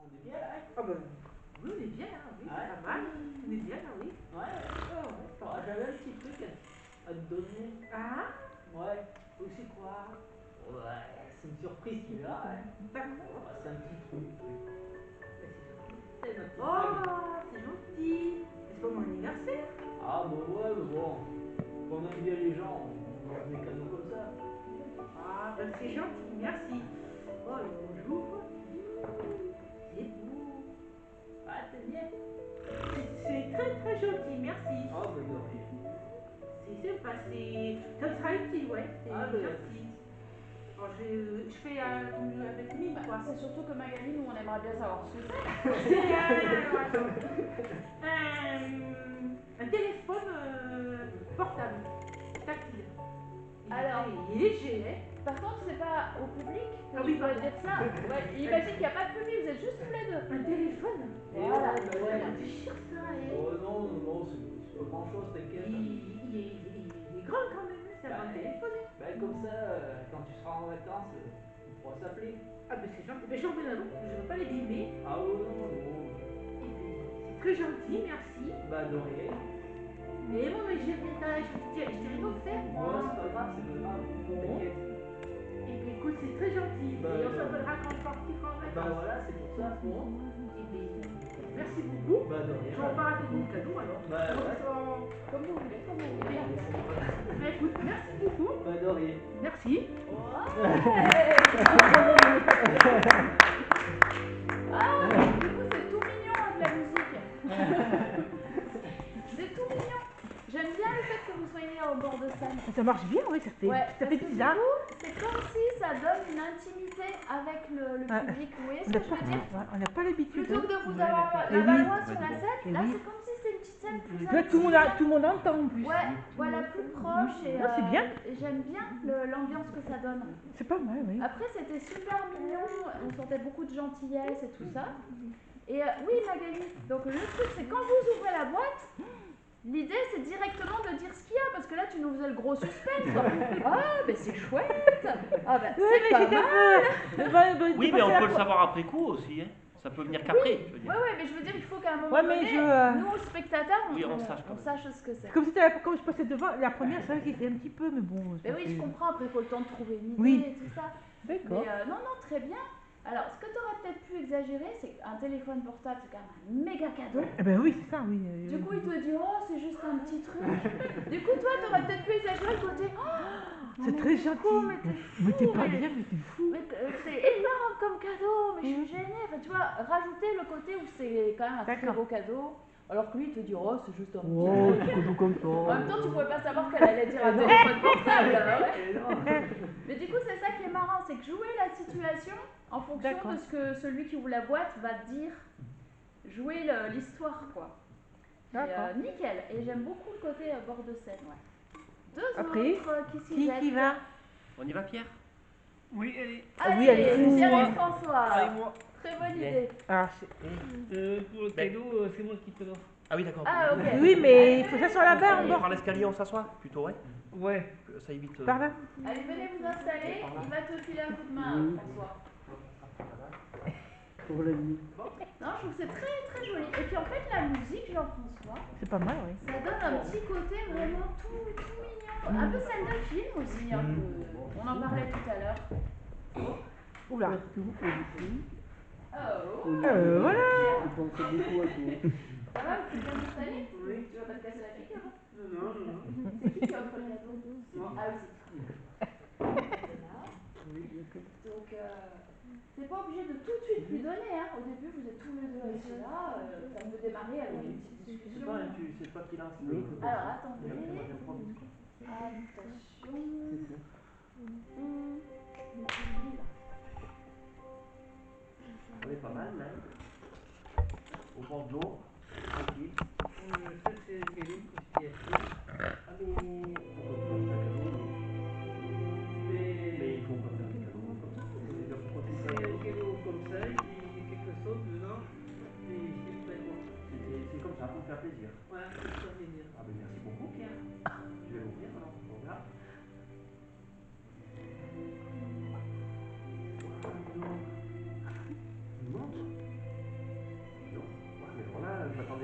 On est bien là. Ah bah oui, on est bien là, oui, Ouais. c'est pas mal. On est bien là, oui. Ouais. Oh, ouais, c'est pas mal. J'avais un petit truc à te donner. Ah, Ouais. c'est quoi? Ouais, c'est une surprise, tu verras. Ouais. D'accord. Ouais, c'est un petit truc. Mais c'est gentil. C'est ma petite bague. Oh, c'est gentil. C'est pas mon anniversaire. Ah bah ouais, mais bon. Quand on aime bien les gens, on leur des cadeaux comme ça. Ah, bah c'est gentil, merci. Oh, alors j'ouvre. C'est beau. Ah, t'aimes bien? C'est très très gentil, merci. Ah bah de rien. C'est sympa, ça me sera utile, ouais, c'est Ah bah gentil. Alors je fais avec mine, quoi. C'est surtout que Magali, nous, on aimerait bien savoir ce que c'est. C'est alors, attends. Un téléphone portable, tactile. Alors, Il est léger, hein. par contre, c'est pas au public que Ah tu oui, dois pardon. dire ça. Ouais, imagine qu'il n'y a pas de public, vous êtes juste tous les deux. Un téléphone. Voilà, bah très ouais. bien. C'est cher ça, hein. Oh non, non, non, c'est pas grand chose, t'inquiète. Il est grand quand même, hein. C'est un grand téléphone, hein. Bah comme ça, quand tu seras en vacances, on pourra s'appeler. Ah ben c'est gentil, ben j'en veux un autre, je ne veux pas les bimer. Ah oh non, non. Et puis, c'est très gentil, merci. Bah de rien. Mais bon, mais je t'ai rien offert, moi. Ouais, c'est pas grave, c'est pas grave. T'inquiète. Et puis écoute, c'est très gentil. Bah, Et on s'appellera quand on partira en Bah vacances. voilà, c'est pour ça. Bon, et puis, merci beaucoup. Bah de Je rien. vais pas rater mon cadeau alors. Bah ouais. Comme vous voulez, comme vous voulez. Mais écoute, merci beaucoup. Bah de rien. Merci. Ouais. Ah, du coup, c'est tout mignon avec la musique. C'est tout mignon. J'aime bien le fait que vous soyez au bord de scène. Ça marche bien, oui, ça fait, Ouais, ça parce fait que bizarre. du coup, c'est comme si ça donne une intimité avec le public. Vous voyez ce que je veux dire? On n'a pas l'habitude. Plutôt que de vous Ouais, avoir d'accord. la Et oui. valois sur la scène, Et là oui. c'est comme si c'était une petite scène plus Là, tout intime. le monde entend en plus. Ouais, voilà, plus proche et, Non, c'est bien. et j'aime bien l'ambiance que ça donne. C'est pas mal, oui. Après, c'était super mignon, on sentait beaucoup de gentillesse et tout ça. Et oui, Magali, donc le truc c'est quand vous ouvrez la boîte, l'idée c'est directement de dire ce qu'il y a, parce que là tu nous faisais le gros suspense. Ah, mais c'est chouette. Ah, bah c'est pas mal. Oui, mais on peut le savoir après coup aussi. Hein. Ça peut venir qu'après, je veux dire. Ouais, mais je veux dire, il faut qu'à un moment Ouais, mais donné, nous spectateurs, Oui, on sache quand on même. sache ce que c'est. Comme comme je passais devant, la première, c'est vrai qu'il était un petit peu, mais bon. Mais oui, je comprends, après il faut le temps de trouver une idée Oui. et tout ça. D'accord. Mais non, non, très bien. Alors, ce que tu aurais peut-être pu exagérer, c'est qu'un téléphone portable, c'est quand même un méga cadeau. Eh ben oui, c'est ça, oui. Du coup, il te dit, oh, c'est juste un petit truc. Du coup, toi, tu aurais peut-être pu exagérer le côté, oh, non, C'est mais très t'es gentil. fou, mais t'es fou, Mais t'es pas mais- bien, mais t'es fou. mais c'est énorme comme cadeau, mais je suis gênée. Enfin, tu vois, rajouter le côté où c'est quand même un très D'accord. beau cadeau, alors que lui, il te dit, oh, c'est juste un petit Oh, truc. c'est tout comme En ça. même temps, tu pouvais pas savoir qu'elle allait dire un téléphone portable. Ouais. Et non. Mais du coup, c'est ça qui est marrant, c'est que jouer la situation en fonction D'accord. de ce que celui qui ouvre la boîte va dire, jouer l'histoire, quoi. Et, D'accord. nickel. Et j'aime beaucoup le côté bord de scène, ouais. Deux Après, autres qui s'y Qui jettent. va? On y va, Pierre? Oui, allez. Allez, Oui, allez. Pierre Moi. et François. Allez, moi. Très bonne idée. Alors, Pour le cadeau, c'est moi qui te l'offre. Ah oui, d'accord. Ah, ok. oui, mais il faut ça sur la barre en On bord. prend l'escalier, on s'assoit plutôt, ouais. Ouais. Ça évite. Par là. Allez, venez vous installer. Il va te filer un coup de main, François. Pour la nuit. Non, je trouve que c'est très très joli. Et puis en fait, la musique, Jean-François, C'est pas mal, oui. ça donne un petit côté vraiment tout mignon. Un peu scène de film aussi, un peu. On en parlait tout à l'heure. Oula. Oh. Voilà. Je pensais beaucoup à toi. Ça va, vous êtes bien installé? Oui. Tu vas pas te casser la figure, hein? Non, non, non. C'est qui qui offre le cadeau? Moi. Ah oui, c'est toi. Là. Oui, d'accord. Donc, c'est pas obligé de tout de suite lui donner, hein. Au début, vous êtes tous les deux restés là. Ça peut démarrer avec une petite discussion. C'est toi qui lance. Alors, attendez. Attention. On est pas mal, là. Au bord de l'eau, tranquille. Ça, c'est Kevin qui a fait. Ah, mais. Mais il faut pas faire des cadeaux comme ça. C'est déjà pourquoi tu C'est fais. un cadeau comme ça, il y a quelque chose dedans. Et c'est très bon. C'est comme ça pour me faire plaisir. Ouais, c'est ça plaisir. Ah, ben merci beaucoup, Pierre. Je vais l'ouvrir alors. On regarde. Une montre.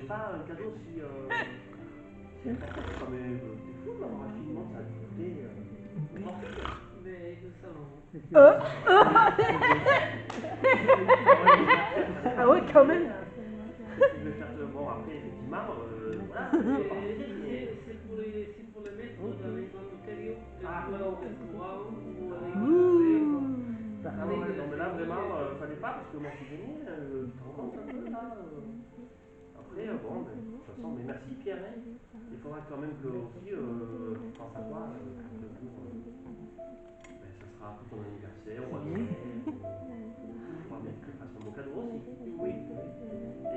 mais pas un cadeau si. C'est important. Non, mais t'es fou d'avoir un film, ça a dû coûter une fortune. Mais nous savons. Ah oui, quand même. Je vais faire bon après effectivement voilà. C'est pour les mettre dans les grandes carrières, que Ah. tu vas au restaurant ou avec Ouh. Ah ouais, ouais, non mais là vraiment fallait pas parce que moi je suis gêné, tu te rends compte un peu là Après bon ben, de toute façon mais merci Pierre hein. Il faudra quand même que aussi je pense à toi le jour ben, ça sera pour ton anniversaire ou après il faudra bien que je fasse un beau cadeau aussi. Oui.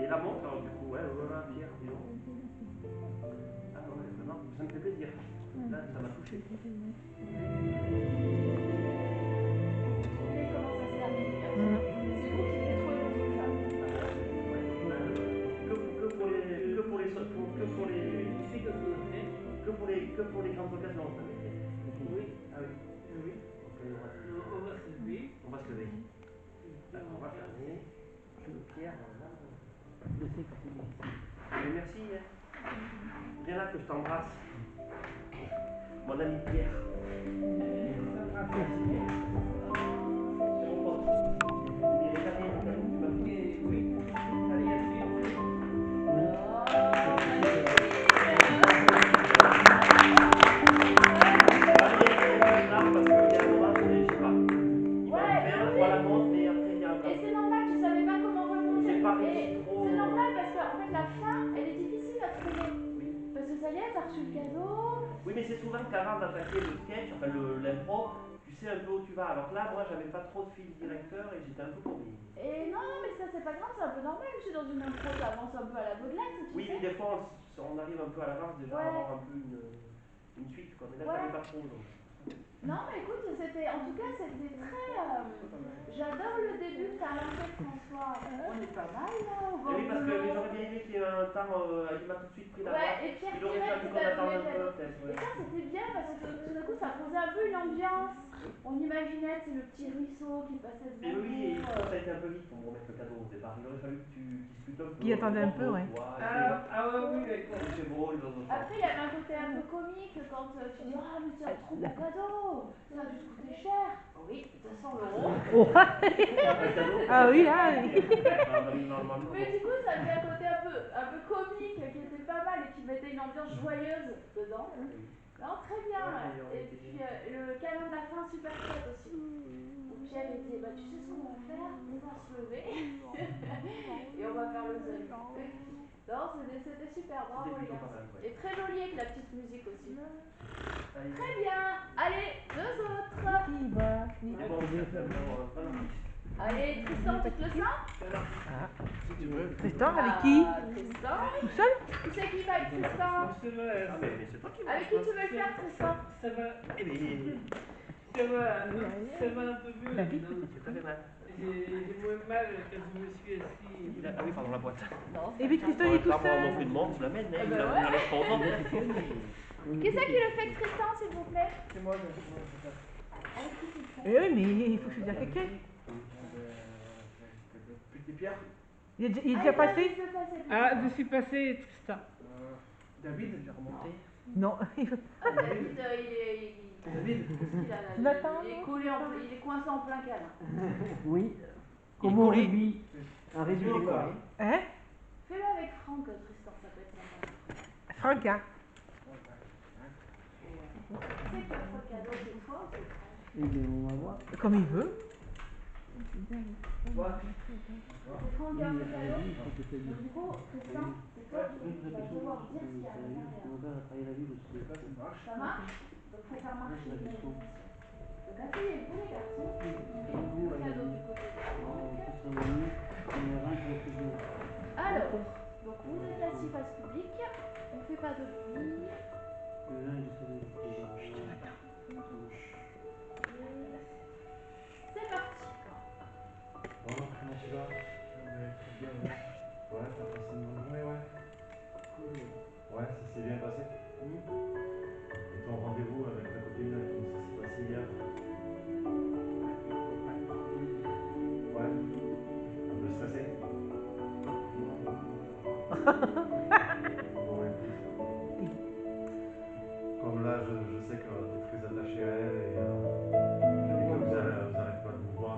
Et la montre alors du coup ouais voilà Pierre dis donc. Ah ouais vraiment ça me fait plaisir. Là ça m'a touché. Comment ça se termine, c'est vous qui devez trouver votre femme. Que pour les grandes occasions, ça veut dire. Oui. Ah oui. Oui. Ok, On va se lever. on va se lever. D'accord, on va fermer. Pierre, mais merci. Hein. Viens là que je t'embrasse. Mon ami Pierre. Merci Pierre. C'est mon pote. Il est rétabli, mon cadeau. Oui. Allez, à Et c'est normal, tu savais pas comment répondre. J'ai pas Et réussi trop. c'est normal parce qu'en fait la fin, elle est difficile à trouver. Oui. Parce que ça y est, t'as reçu le cadeau. Oui, mais c'est souvent qu'avant d'attaquer le sketch, enfin l'impro, tu sais un peu où tu vas. Alors que là, moi, j'avais pas trop de fil directeur et j'étais un peu paumé. Et non, non, mais ça c'est pas grave, c'est un peu normal. Je suis dans une impro, ça avance un peu à la Baudelaire, tu Oui, sais. mais des fois, on arrive un peu à l'avance déjà à avoir un peu une suite, quoi. Mais là, je savais pas trop, donc. Non, mais écoute, c'était, en tout cas, c'était très. J'adore le début que t'as lancé, François. On est pas mal là, au Et bord oui, parce de que l'eau. j'aurais bien aimé qu'il y ait un temps, il m'a tout de suite pris la Ouais, boîte. et Pierre Il aurait direct, fallu il qu'on t'a attende donné un le peu, cadeau. peut-être. Et Ouais. ça, c'était bien parce que tout d'un coup, ça posait un peu une ambiance. On imaginait, c'est le petit ruisseau qui passait Mais devant oui, nous. ça a été un peu vite pour me remettre le cadeau au départ. Il aurait fallu que tu discutes un peu. Qu'il attendait un peu, ouais. Ah ouais, oui, d'accord. C'est beau, les autres. Après, il y avait un côté un peu comique quand tu dis ah, mais c'est un trop beau cadeau, ça a dû te coûter cher. Oui, 200 €. Ah oui, là. Mais du coup, ça faisait un côté un peu comique qui était pas mal et qui mettait une ambiance joyeuse dedans. Non, très bien. Et puis le câlin de la fin, super chouette aussi. Où Pierre était, bah tu sais ce qu'on va faire, on va se lever et on va faire le salut. Non, c'était super, bravo les gars. Et très joli avec la petite musique aussi. Très bien. Allez, deux autres. Qui va? Allez, Tristan, tu te le sens? Si tu veux. Tristan, avec qui? Tristan. Tout seul? Qui c'est qui va avec Tristan? Ah, mais c'est toi qui Avec qui tu veux le faire, Tristan? Ça va, Eh bien, ça va un peu mieux maintenant. ça fait mal. J'ai moins mal quand je me suis assis. Ah oui, pardon, la boîte. Non, Et puis Tristan, il est tout Là, moi, on seul. fait une montre, je l'amène, hein, Ah il bah la ouais. laisse pas aux autres. Qui c'est qui le fait, Tristan, s'il vous plaît? C'est moi, Avec qui tu le fais? Eh oui, mais il faut choisir quelqu'un. Petit Pierre. Il est déjà passé? Ah, je suis passé, Tristan. David, j'ai remonté. Non. Ah, David, David. il est collé il est coincé en plein câlin. Oui, Il est comme au collé. rugby. Un rugby Il est collé. Hein? Fais-le avec Franck, Tristan, ça peut être sympa. Franck, hein? Qui c'est qui offre le cadeau, c'est toi ou c'est Franck? Eh bien, on va voir. Comme il veut. C'est Franck qui offre le cadeau? Donc du coup, Tristan, c'est toi qui vas devoir dire ce qu'il y a à l'intérieur. Mon père a travaillé la ville aussi. Ça marche? Donc faut faire marcher l'imagination. Donc asseyez-vous les garçons, et le cadeau du côté de Franck. Alors, donc vous êtes assis face publique, on ne fait pas de bruit. C'est parti. Bon, comment tu vas? Très bien, ouais. Ouais, t'as passé une bonne journée, ouais. Cool. Ouais, ça s'est bien passé. Et ton rendez-vous avec ta copine, comment ça s'est passé hier? Ouais. Un peu stressé?